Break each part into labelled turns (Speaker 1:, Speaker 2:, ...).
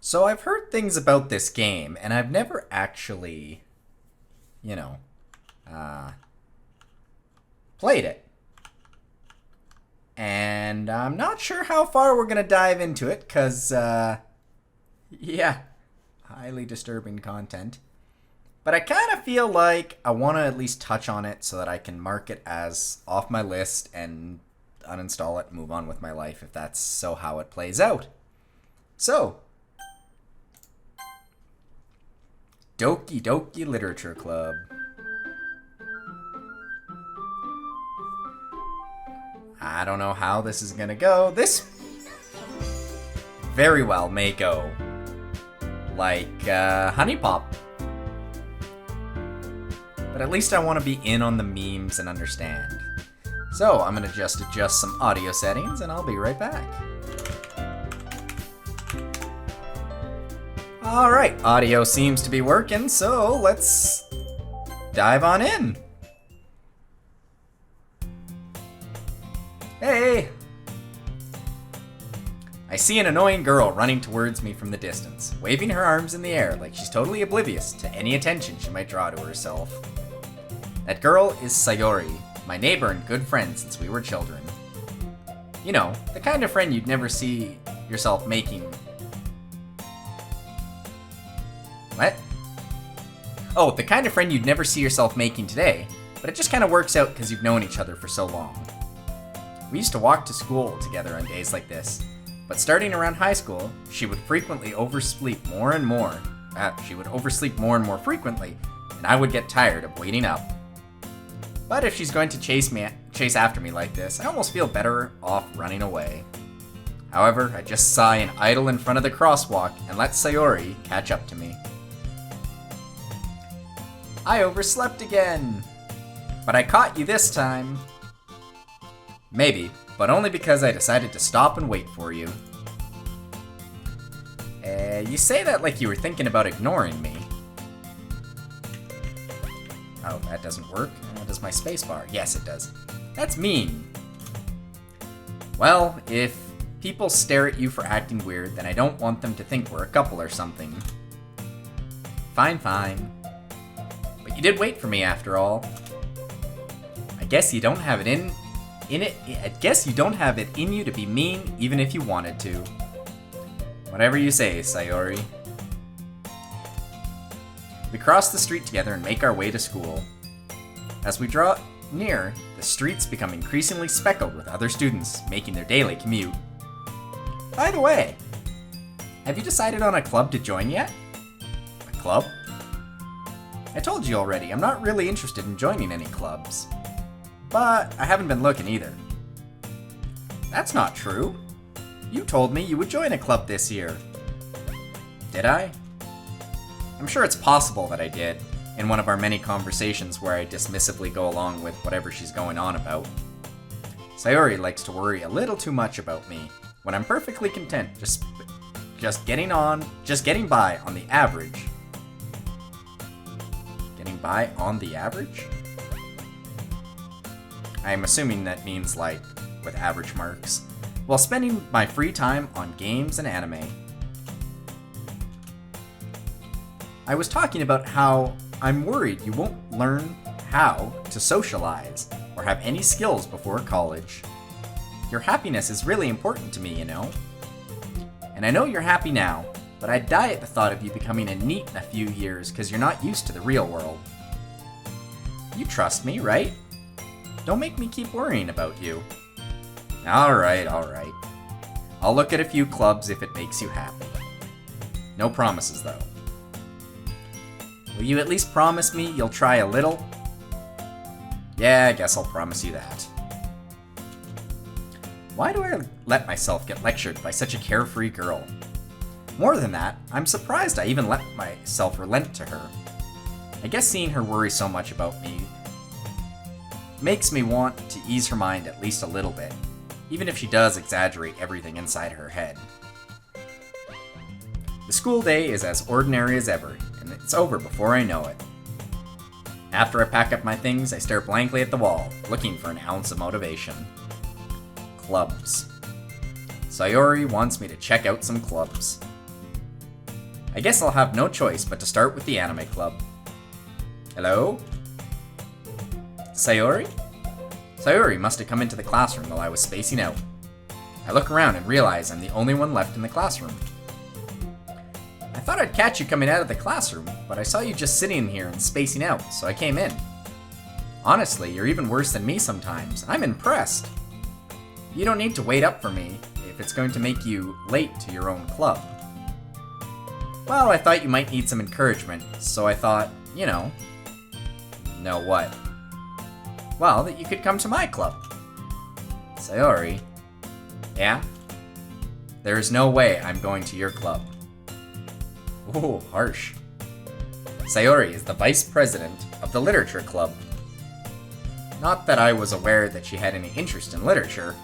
Speaker 1: So I've heard things about this game, and I've never actually, you know, uh, played it. And I'm not sure how far we're going to dive into it, because, yeah, highly disturbing content. But I kind of feel like I want to at least touch on it so that I can mark it as off my list and uninstall it and move on with my life if that's so how it plays out. So, Doki Doki Literature Club. I don't know how this is gonna go. This very well may go like HuniePop. But at least I want to be in on the memes and understand. So I'm gonna just adjust some audio settings and I'll be right back. Alright, audio seems to be working, so let's dive on in. Hey! I see an annoying girl running towards me from the distance, waving her arms in the air like she's totally oblivious to any attention she might draw to herself. That girl is Sayori, my neighbor and good friend since we were children. You know, the kind of friend you'd never see yourself making. What? Oh, the kind of friend you'd never see yourself making today, but it just kind of works out because you've known each other for so long. We used to walk to school together on days like this, but starting around high school, she would frequently oversleep more and more. She would oversleep more and more frequently, and I would get tired of waiting up. But if she's going to chase after me like this, I almost feel better off running away. However, I just sigh and idle in front of the crosswalk and let Sayori catch up to me. I overslept again! But I caught you this time. Maybe, but only because I decided to stop and wait for you. You say that like you were thinking about ignoring me. Oh, that doesn't work. Does my spacebar? Yes, it does. That's mean. Well, if people stare at you for acting weird, then I don't want them to think we're a couple or something. Fine, fine. But you did wait for me after all. I guess you don't have it I guess you don't have it in you to be mean, even if you wanted to. Whatever you say, Sayori. We cross the street together and make our way to school. As we draw near, the streets become increasingly speckled with other students making their daily commute. By the way, have you decided on a club to join yet? A club? I told you already, I'm not really interested in joining any clubs. But I haven't been looking either. That's not true. You told me you would join a club this year. Did I? I'm sure it's possible that I did, in one of our many conversations where I dismissively go along with whatever she's going on about. Sayori likes to worry a little too much about me, when I'm perfectly content just getting by on the average. Getting by on the average? I'm assuming that means like with average marks, while spending my free time on games and anime. I was talking about how I'm worried you won't learn how to socialize or have any skills before college. Your happiness is really important to me, you know. And I know you're happy now, but I'd die at the thought of you becoming a NEET in a few years because you're not used to the real world. You trust me, right? Don't make me keep worrying about you. Alright. I'll look at a few clubs if it makes you happy. No promises, though. Will you at least promise me you'll try a little? Yeah, I guess I'll promise you that. Why do I let myself get lectured by such a carefree girl? More than that, I'm surprised I even let myself relent to her. I guess seeing her worry so much about me makes me want to ease her mind at least a little bit, even if she does exaggerate everything inside her head. The school day is as ordinary as ever, and it's over before I know it. After I pack up my things, I stare blankly at the wall, looking for an ounce of motivation. Clubs. Sayori wants me to check out some clubs. I guess I'll have no choice but to start with the anime club. Hello? Sayori? Sayori must have come into the classroom while I was spacing out. I look around and realize I'm the only one left in the classroom. I thought I'd catch you coming out of the classroom, but I saw you just sitting here and spacing out, so I came in. Honestly, you're even worse than me sometimes. I'm impressed. You don't need to wait up for me if it's going to make you late to your own club. Well, I thought you might need some encouragement, so I thought, know what? Well, that you could come to my club. Sayori. Yeah? There is no way I'm going to your club. Ooh, harsh. Sayori is the vice president of the literature club. Not that I was aware that she had any interest in literature.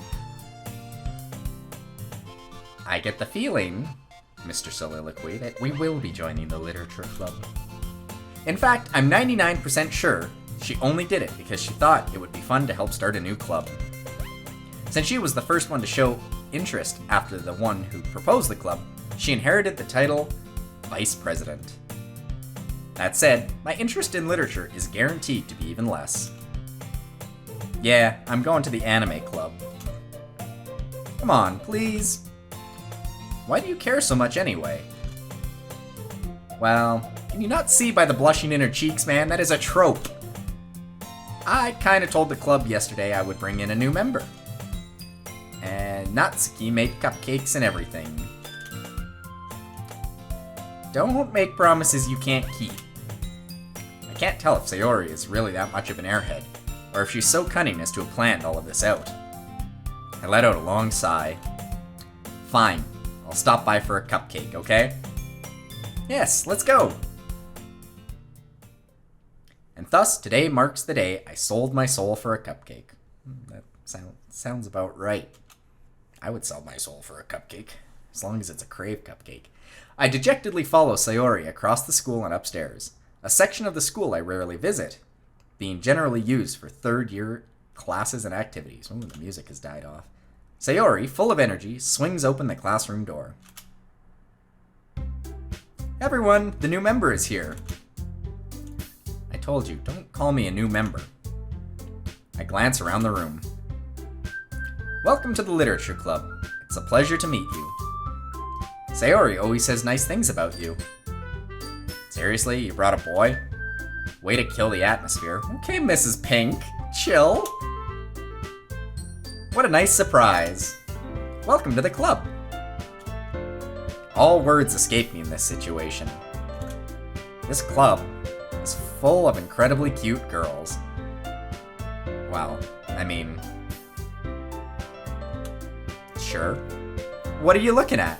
Speaker 1: I get the feeling, Mr. Soliloquy, that we will be joining the literature club. In fact, I'm 99% sure she only did it because she thought it would be fun to help start a new club. Since she was the first one to show interest after the one who proposed the club, she inherited the title Vice President. That said, my interest in literature is guaranteed to be even less. Yeah, I'm going to the anime club. Come on, please. Why do you care so much anyway? Well, can you not see by the blushing in her cheeks, man? That is a trope. I kinda told the club yesterday I would bring in a new member. And Natsuki made cupcakes and everything. Don't make promises you can't keep. I can't tell if Sayori is really that much of an airhead, or if she's so cunning as to have planned all of this out. I let out a long sigh. Fine, I'll stop by for a cupcake, okay? Yes, let's go! And thus, today marks the day I sold my soul for a cupcake. That sounds about right. I would sell my soul for a cupcake, as long as it's a Crave cupcake. I dejectedly follow Sayori across the school and upstairs, a section of the school I rarely visit, being generally used for third-year classes and activities. Ooh, the music has died off. Sayori, full of energy, swings open the classroom door. Everyone, the new member is here. I told you, don't call me a new member. I glance around the room. Welcome to the Literature Club. It's a pleasure to meet you. Sayori always says nice things about you. Seriously, you brought a boy? Way to kill the atmosphere. Okay, Mrs. Pink, chill. What a nice surprise. Welcome to the club. All words escape me in this situation. This club is full of incredibly cute girls. Well, I mean... Sure. What are you looking at?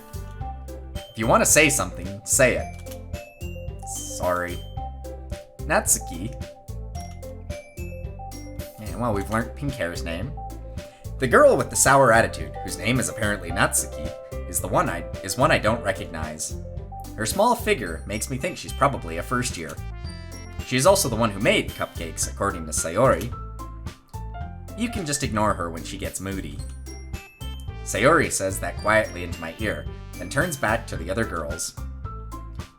Speaker 1: If you want to say something, say it. Sorry. Natsuki. Yeah, well, we've learned Pink Hair's name. The girl with the sour attitude, whose name is apparently Natsuki, is one I don't recognize. Her small figure makes me think she's probably a first year. She is also the one who made cupcakes, according to Sayori. You can just ignore her when she gets moody. Sayori says that quietly into my ear, then turns back to the other girls.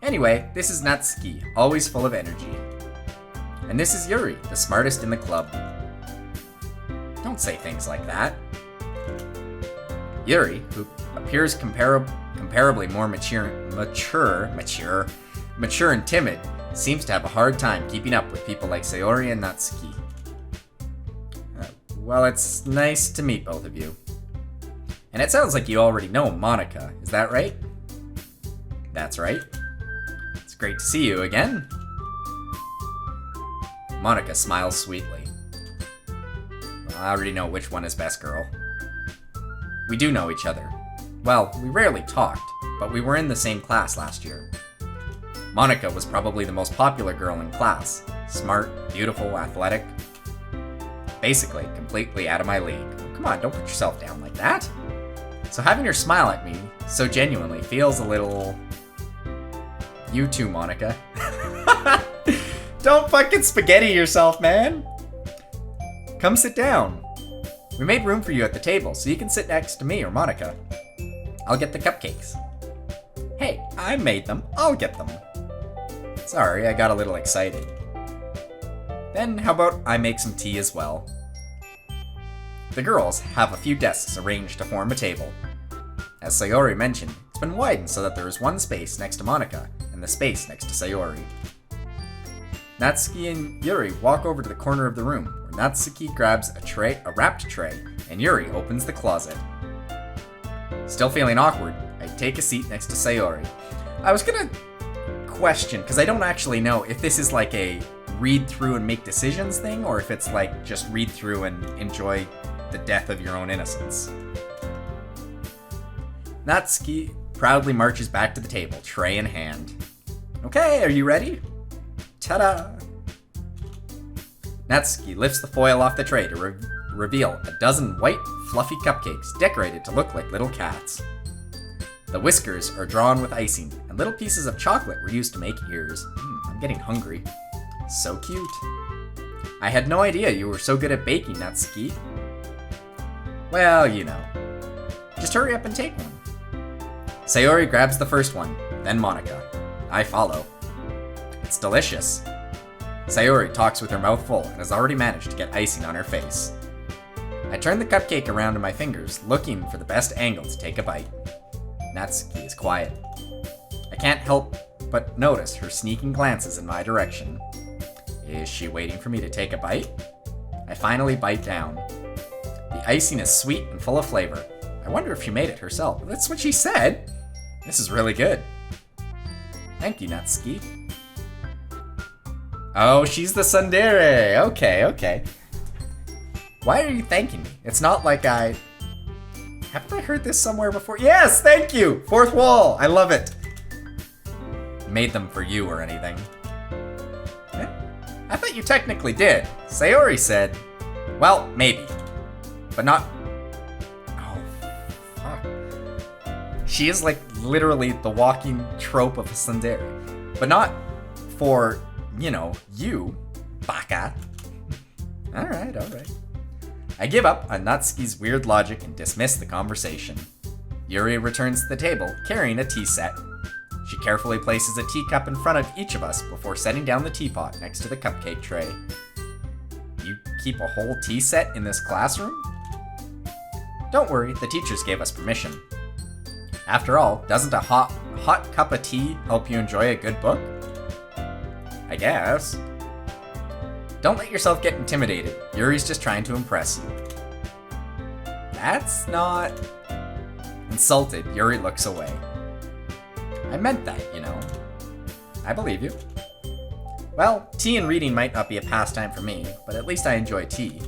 Speaker 1: Anyway, this is Natsuki, always full of energy. And this is Yuri, the smartest in the club. Don't say things like that. Yuri, who appears comparably more mature and timid, seems to have a hard time keeping up with people like Sayori and Natsuki. Well, it's nice to meet both of you. And it sounds like you already know Monica, is that right? That's right. It's great to see you again. Monica smiles sweetly. Well, I already know which one is best, girl. We do know each other. Well, we rarely talked, but we were in the same class last year. Monica was probably the most popular girl in class. Smart, beautiful, athletic. Basically, completely out of my league. Oh, come on, don't put yourself down like that. So having her smile at me so genuinely feels a little... You too, Monica. Don't fucking spaghetti yourself, man. Come sit down. We made room for you at the table, so you can sit next to me or Monica. I'll get the cupcakes. Hey, I made them. I'll get them. Sorry, I got a little excited. Then how about I make some tea as well? The girls have a few desks arranged to form a table. As Sayori mentioned, it's been widened so that there is one space next to Monica and the space next to Sayori. Natsuki and Yuri walk over to the corner of the room, where Natsuki grabs a wrapped tray, and Yuri opens the closet. Still feeling awkward, I take a seat next to Sayori. I was gonna question, because I don't actually know if this is like a read through and make decisions thing, or if it's like just read through and enjoy the death of your own innocence. Natsuki proudly marches back to the table, tray in hand. Okay, are you ready? Ta-da! Natsuki lifts the foil off the tray to reveal a dozen white, fluffy cupcakes decorated to look like little cats. The whiskers are drawn with icing, and little pieces of chocolate were used to make ears. I'm getting hungry. So cute. I had no idea you were so good at baking, Natsuki. Well, you know. Just hurry up and take one. Sayori grabs the first one, then Monica. I follow. It's delicious. Sayori talks with her mouth full and has already managed to get icing on her face. I turn the cupcake around in my fingers, looking for the best angle to take a bite. Natsuki is quiet. I can't help but notice her sneaking glances in my direction. Is she waiting for me to take a bite? I finally bite down. The icing is sweet and full of flavor. I wonder if she made it herself. That's what she said. This is really good. Thank you, Natsuki. Oh, she's the tsundere. Okay. Why are you thanking me? It's not like I... Haven't I heard this somewhere before? Yes, thank you! Fourth wall! I love it! Made them for you or anything. Eh? I thought you technically did. Sayori said... Well, maybe. But not... Oh, fuck. She is like literally the walking trope of a tsundere. But not for... You know, you, baka. Alright. I give up on Natsuki's weird logic and dismiss the conversation. Yuri returns to the table, carrying a tea set. She carefully places a teacup in front of each of us before setting down the teapot next to the cupcake tray. You keep a whole tea set in this classroom? Don't worry, the teachers gave us permission. After all, doesn't a hot cup of tea help you enjoy a good book? I guess. Don't let yourself get intimidated. Yuri's just trying to impress you. That's not... Insulted, Yuri looks away. I meant that, you know. I believe you. Well, tea and reading might not be a pastime for me, but at least I enjoy tea.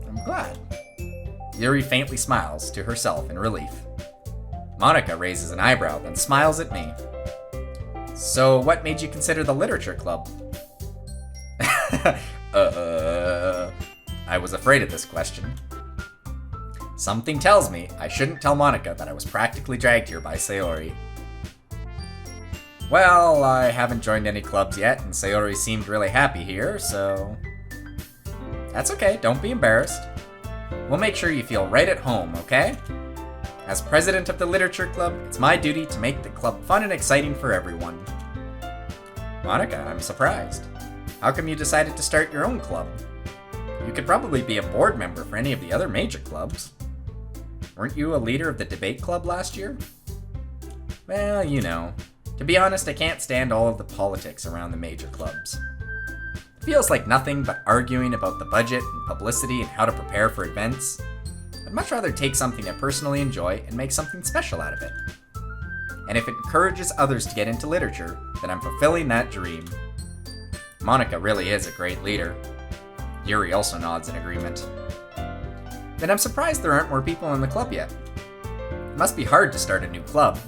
Speaker 1: I'm glad. Yuri faintly smiles to herself in relief. Monica raises an eyebrow, then smiles at me. So, what made you consider the literature club? I was afraid of this question. Something tells me I shouldn't tell Monica that I was practically dragged here by Sayori. Well, I haven't joined any clubs yet, and Sayori seemed really happy here, so... That's okay, don't be embarrassed. We'll make sure you feel right at home, okay? As president of the literature club, it's my duty to make the club fun and exciting for everyone. Monica, I'm surprised. How come you decided to start your own club? You could probably be a board member for any of the other major clubs. Weren't you a leader of the debate club last year? Well, you know. To be honest, I can't stand all of the politics around the major clubs. It feels like nothing but arguing about the budget and publicity and how to prepare for events. I'd much rather take something I personally enjoy and make something special out of it. And if it encourages others to get into literature, then I'm fulfilling that dream. Monica really is a great leader. Yuri also nods in agreement. Then I'm surprised there aren't more people in the club yet. It must be hard to start a new club.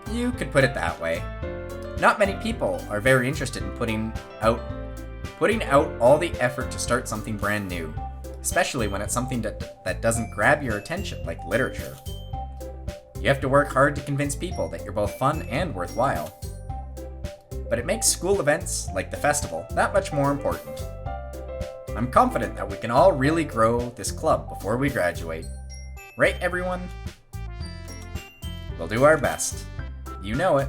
Speaker 1: You could put it that way. Not many people are very interested in putting out all the effort to start something brand new, especially when it's something that doesn't grab your attention, like literature. You have to work hard to convince people that you're both fun and worthwhile. But it makes school events, like the festival, that much more important. I'm confident that we can all really grow this club before we graduate. Right, everyone? We'll do our best. You know it.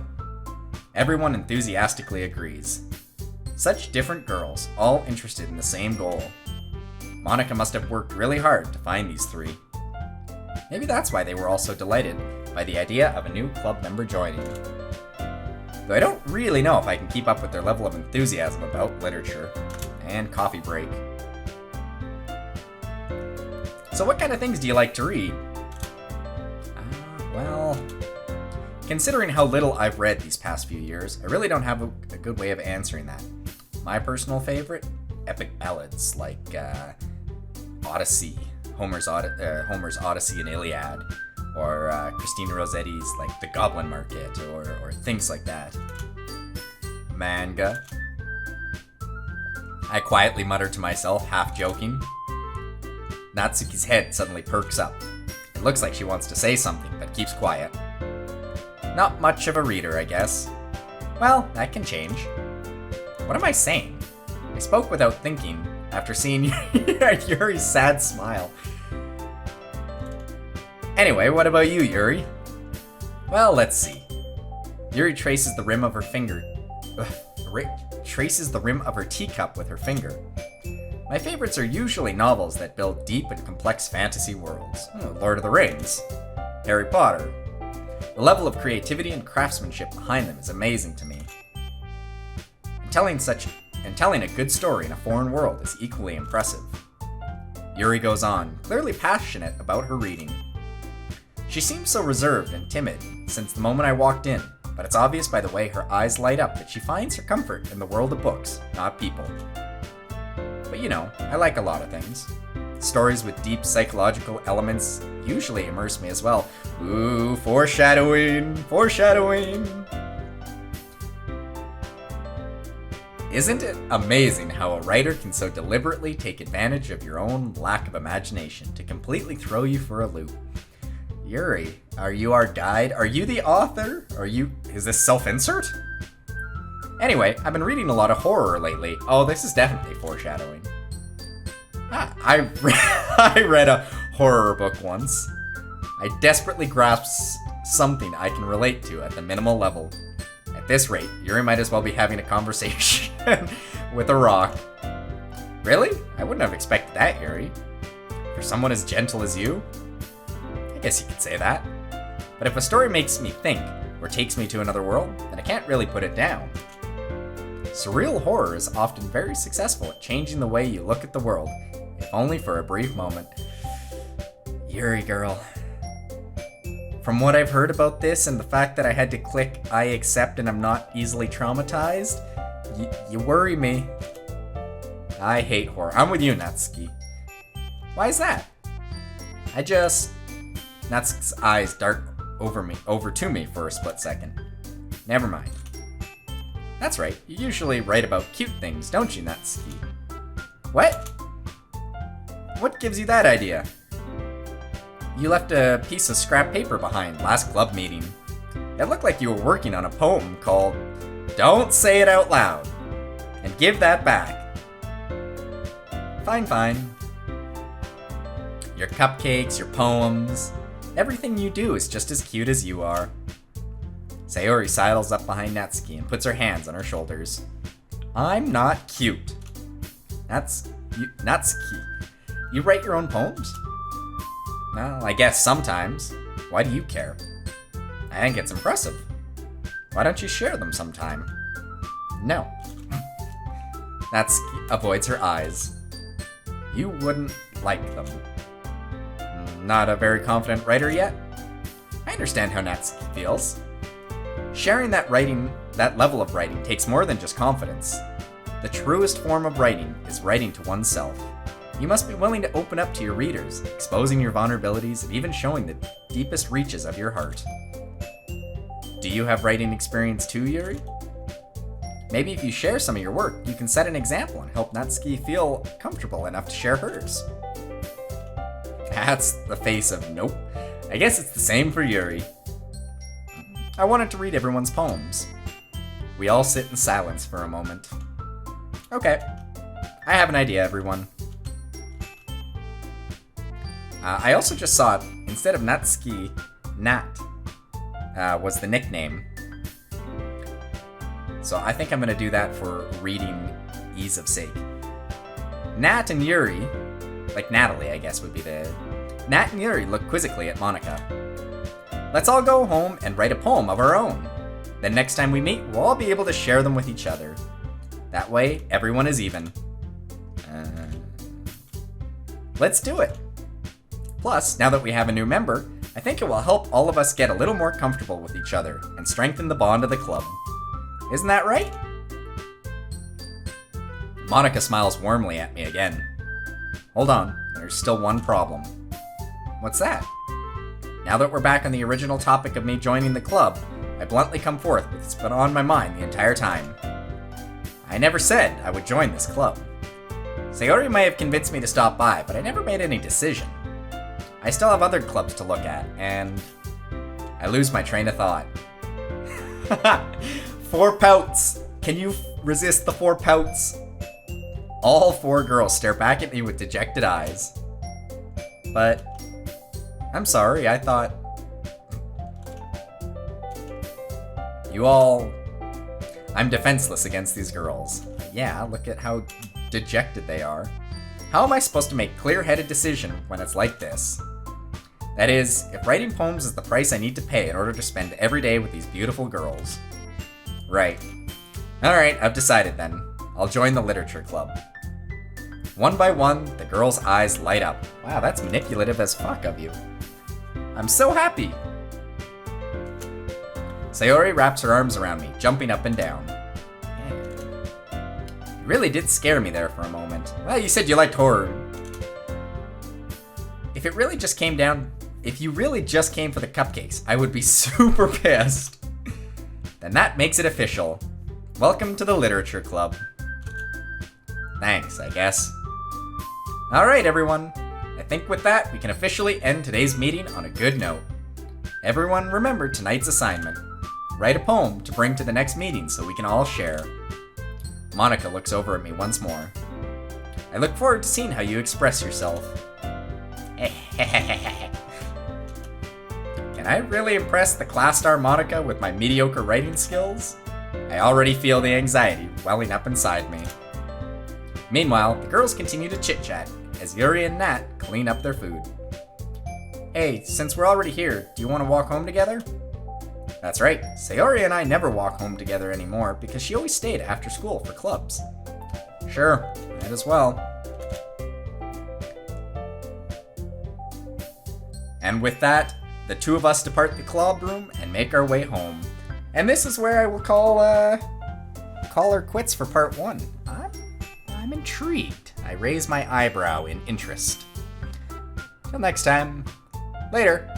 Speaker 1: Everyone enthusiastically agrees. Such different girls, all interested in the same goal. Monica must have worked really hard to find these three. Maybe that's why they were all so delighted by the idea of a new club member joining. Though I don't really know if I can keep up with their level of enthusiasm about literature and coffee break. So what kind of things do you like to read? Well, considering how little I've read these past few years, I really don't have a good way of answering that. My personal favorite? Epic ballads like Odyssey, Homer's Odyssey and Iliad, or Christina Rossetti's like The Goblin Market, or things like that. Manga. I quietly mutter to myself, half joking. Natsuki's head suddenly perks up. It looks like she wants to say something, but keeps quiet. Not much of a reader, I guess. Well, that can change. What am I saying? I spoke without thinking after seeing Yuri's sad smile. Anyway, what about you, Yuri? Well, let's see. Yuri traces the rim of her teacup with her finger. My favorites are usually novels that build deep and complex fantasy worlds. Lord of the Rings, Harry Potter. The level of creativity and craftsmanship behind them is amazing to me. And telling a good story in a foreign world is equally impressive. Yuri goes on, clearly passionate about her reading. She seems so reserved and timid since the moment I walked in, but it's obvious by the way her eyes light up that she finds her comfort in the world of books, not people. But you know, I like a lot of things. Stories with deep psychological elements usually immerse me as well. Ooh, foreshadowing! Foreshadowing! Isn't it amazing how a writer can so deliberately take advantage of your own lack of imagination to completely throw you for a loop? Yuri, are you our guide? Are you the author? Is this self-insert? Anyway, I've been reading a lot of horror lately. Oh, this is definitely foreshadowing. I read a horror book once. I desperately grasped something I can relate to at the minimal level. At this rate, Yuri might as well be having a conversation with a rock. Really? I wouldn't have expected that, Yuri. For someone as gentle as you? I guess you could say that. But if a story makes me think, or takes me to another world, then I can't really put it down. Surreal horror is often very successful at changing the way you look at the world, if only for a brief moment. Yuri girl. From what I've heard about this and the fact that I had to click I accept and I'm not easily traumatized, you worry me. I hate horror. I'm with you, Natsuki. Why is that? Natsuki's eyes dart over to me for a split second. Never mind. That's right, you usually write about cute things, don't you, Natsuki? What? What gives you that idea? You left a piece of scrap paper behind last club meeting. It looked like you were working on a poem called Don't Say It Out Loud, and give that back. Fine. Your cupcakes, your poems, everything you do is just as cute as you are. Sayori sidles up behind Natsuki and puts her hands on her shoulders. I'm not cute. Natsuki, you write your own poems? Well, I guess sometimes. Why do you care? I think it's impressive. Why don't you share them sometime? No. Natsuki avoids her eyes. You wouldn't like them. Not a very confident writer yet? I understand how Natsuki feels. Sharing that level of writing takes more than just confidence. The truest form of writing is writing to oneself. You must be willing to open up to your readers, exposing your vulnerabilities and even showing the deepest reaches of your heart. Do you have writing experience too, Yuri? Maybe if you share some of your work, you can set an example and help Natsuki feel comfortable enough to share hers. That's the face of nope. I guess it's the same for Yuri. I wanted to read everyone's poems. We all sit in silence for a moment. Okay, I have an idea, everyone. I also just saw it, instead of Natsuki, Nat was the nickname. so I think I'm gonna do that for reading ease of sake. Nat and Yuri, like Natalie I guess would be the... Nat and Yuri look quizzically at Monica. Let's all go home and write a poem of our own. Then next time we meet, we'll all be able to share them with each other. That way, everyone is even. Let's do it. Plus, now that we have a new member, I think it will help all of us get a little more comfortable with each other and strengthen the bond of the club. Isn't that right? Monica smiles warmly at me again. Hold on, there's still one problem. What's that? Now that we're back on the original topic of me joining the club, I bluntly come forth with what's been on my mind the entire time. I never said I would join this club. Sayori may have convinced me to stop by, but I never made any decision. I still have other clubs to look at, and... I lose my train of thought. 4 pouts! Can you resist the 4 pouts? All 4 girls stare back at me with dejected eyes. But... I'm sorry, I thought... You all... I'm defenseless against these girls. Yeah, look at how dejected they are. How am I supposed to make a clear-headed decision when it's like this? That is, if writing poems is the price I need to pay in order to spend every day with these beautiful girls. Right. Alright, I've decided then. I'll join the literature club. One by one, the girls' eyes light up. Wow, that's manipulative as fuck of you. I'm so happy! Sayori wraps her arms around me, jumping up and down. You really did scare me there for a moment. Well, you said you liked horror. If you really just came for the cupcakes, I would be super pissed. Then that makes it official. Welcome to the literature club. Thanks, I guess. Alright, everyone. I think with that, we can officially end today's meeting on a good note. Everyone remember tonight's assignment. Write a poem to bring to the next meeting so we can all share. Monica looks over at me once more. I look forward to seeing how you express yourself. Can I really impress the class star Monica with my mediocre writing skills? I already feel the anxiety welling up inside me. Meanwhile, the girls continue to chit-chat as Yuri and Nat clean up their food. Hey, since we're already here, do you want to walk home together? That's right, Sayori and I never walk home together anymore because she always stayed after school for clubs. Sure, might as well. And with that, the two of us depart the club room and make our way home. And this is where I will call her quits for part 1. I'm intrigued. I raise my eyebrow in interest. Till next time, later.